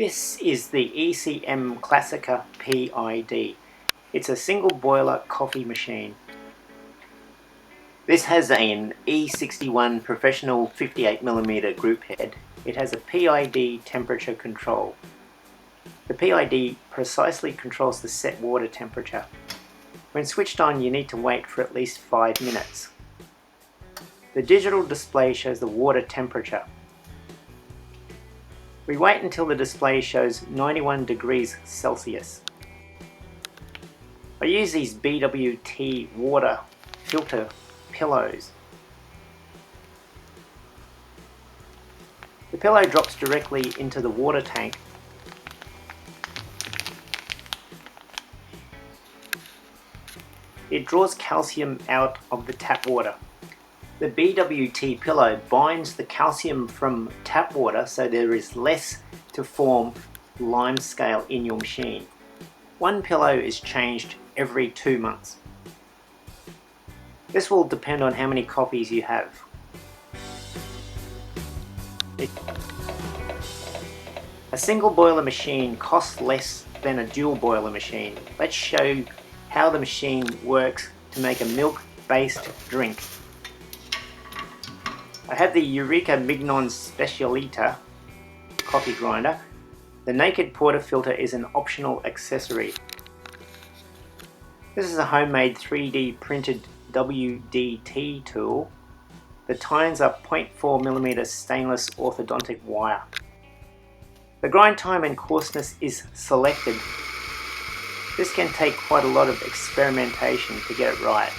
This is the ECM Classika PID. It's a single boiler coffee machine. This has an E61 professional 58mm group head. It has a PID temperature control. The PID precisely controls the set water temperature. When switched on, you need to wait for at least 5 minutes. The digital display shows the water temperature. We wait until the display shows 91 degrees Celsius. I use these BWT water filter pillows. The pillow drops directly into the water tank. It draws calcium out of the tap water. The BWT pillow binds the calcium from tap water so there is less to form limescale in your machine. One pillow is changed every 2 months. This will depend on how many coffees you have. A single boiler machine costs less than a dual boiler machine. Let's show how the machine works to make a milk-based drink. I have the Eureka Mignon Specialita coffee grinder. The naked portafilter is an optional accessory. This is a homemade 3D printed WDT tool. The tines are 0.4mm stainless orthodontic wire. The grind time and coarseness is selected. This can take quite a lot of experimentation to get it right.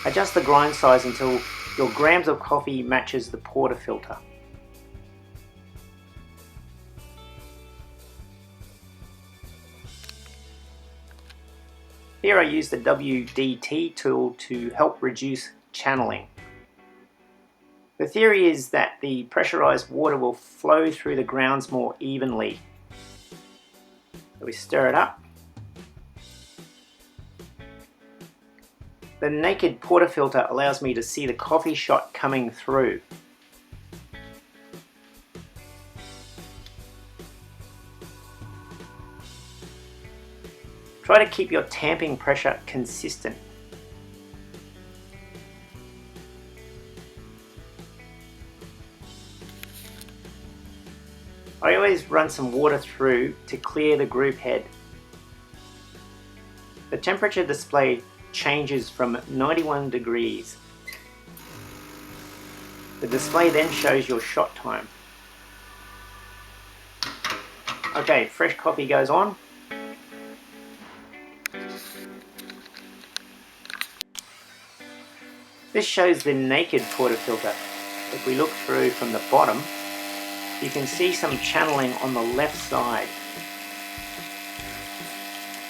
Adjust the grind size until your grams of coffee matches the portafilter. Here I use the WDT tool to help reduce channeling. The theory is that the pressurized water will flow through the grounds more evenly. So we stir it up. The naked portafilter allows me to see the coffee shot coming through. Try to keep your tamping pressure consistent. I always run some water through to clear the group head. The temperature display changes from 91 degrees. The display then shows your shot time. Okay, fresh coffee goes on. This shows the naked portafilter. If we look through from the bottom, you can see some channeling on the left side.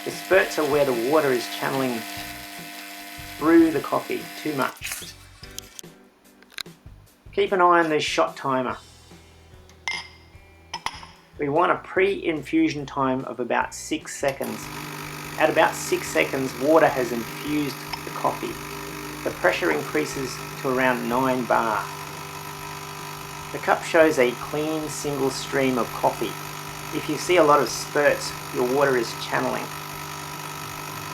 The spurts are where the water is channeling through the coffee too much. Keep an eye on the shot timer. We want a pre-infusion time of about 6 seconds. At about 6 seconds, water has infused the coffee. The pressure increases to around 9 bar. The cup shows a clean single stream of coffee. If you see a lot of spurts, your water is channeling.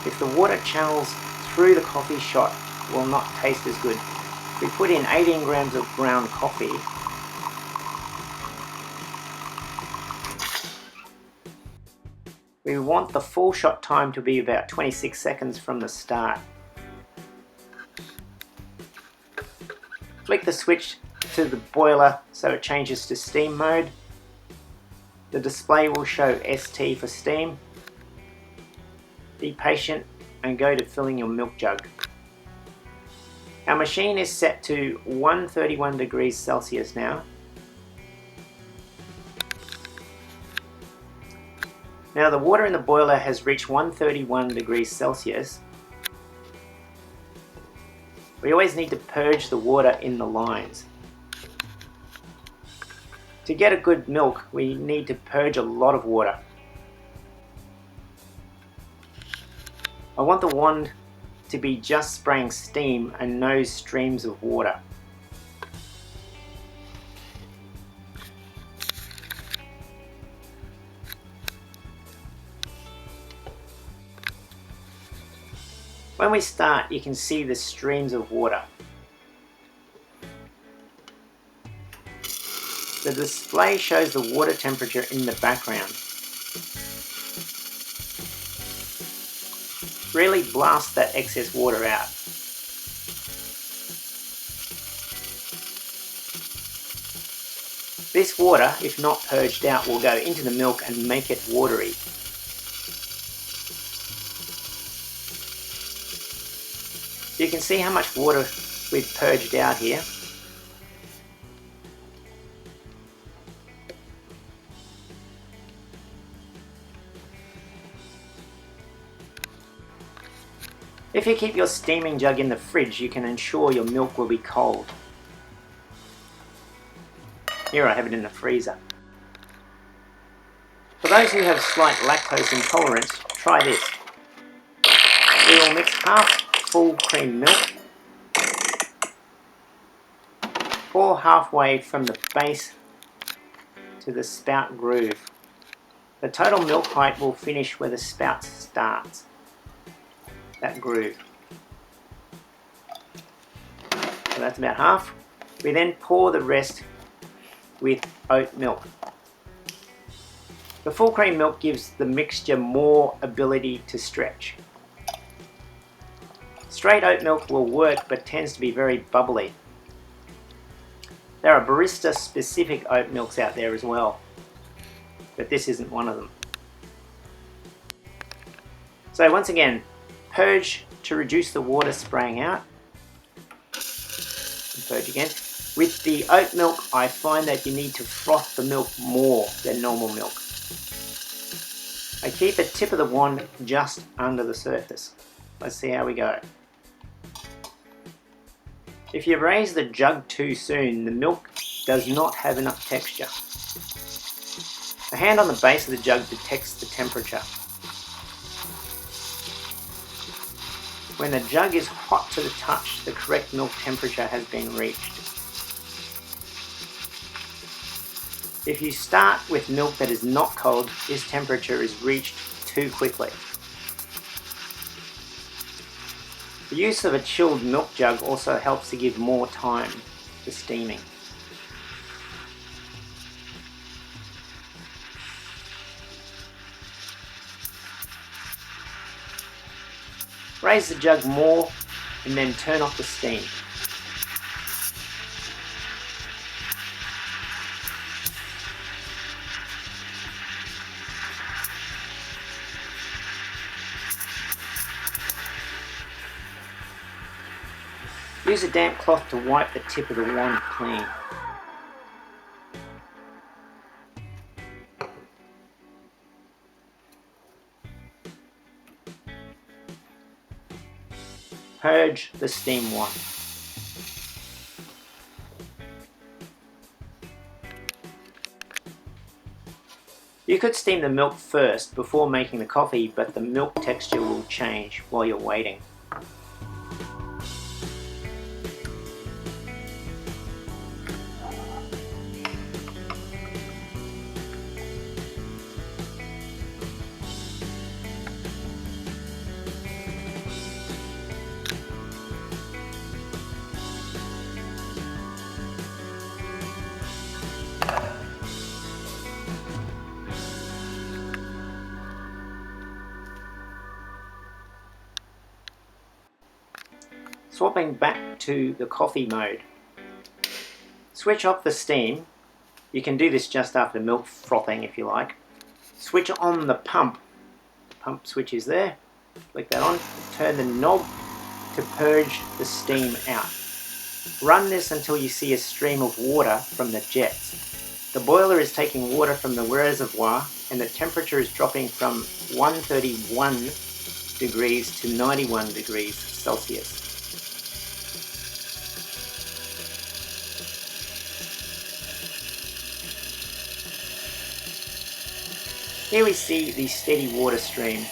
If the water channels through the coffee shot, it will not taste as good. We put in 18 grams of ground coffee. We want the full shot time to be about 26 seconds from the start. Flick the switch to the boiler so it changes to steam mode. The display will show ST for steam. Be patient and go to filling your milk jug. Our machine is set to 131 degrees Celsius now. Now the water in the boiler has reached 131 degrees Celsius. We always need to purge the water in the lines. To get a good milk, we need to purge a lot of water. I want the wand to be just spraying steam and no streams of water. When we start, you can see the streams of water. The display shows the water temperature in the background. Really blast that excess water out. This water, if not purged out, will go into the milk and make it watery. You can see how much water we've purged out here. If you keep your steaming jug in the fridge, you can ensure your milk will be cold. Here I have it in the freezer. For those who have slight lactose intolerance, try this. We will mix half full cream milk. Pour halfway from the base to the spout groove. The total milk height will finish where the spout starts. That groove. So that's about half. We then pour the rest with oat milk. The full cream milk gives the mixture more ability to stretch. Straight oat milk will work but tends to be very bubbly. There are barista specific oat milks out there as well, but this isn't one of them. So once again, purge to reduce the water spraying out. And purge again. With the oat milk, I find that you need to froth the milk more than normal milk. I keep a tip of the wand just under the surface. Let's see how we go. If you raise the jug too soon, the milk does not have enough texture. The hand on the base of the jug detects the temperature. When the jug is hot to the touch, the correct milk temperature has been reached. If you start with milk that is not cold, this temperature is reached too quickly. The use of a chilled milk jug also helps to give more time for steaming. Raise the jug more and then turn off the steam. Use a damp cloth to wipe the tip of the wand clean. Purge the steam wand. You could steam the milk first before making the coffee, but the milk texture will change while you're waiting. Swapping back to the coffee mode. Switch off the steam. You can do this just after milk frothing if you like. Switch on the pump. The pump switch is there. Click that on. Turn the knob to purge the steam out. Run this until you see a stream of water from the jets. The boiler is taking water from the reservoir and the temperature is dropping from 131 degrees to 91 degrees Celsius. Here we see the steady water stream.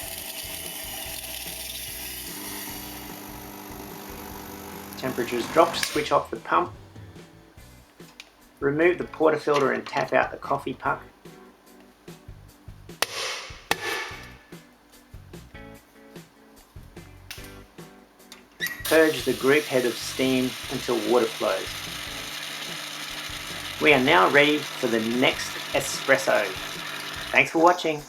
Temperature is dropped, switch off the pump. Remove the portafilter and tap out the coffee puck. purge the group head of steam until water flows. We are now ready for the next espresso. Thanks for watching.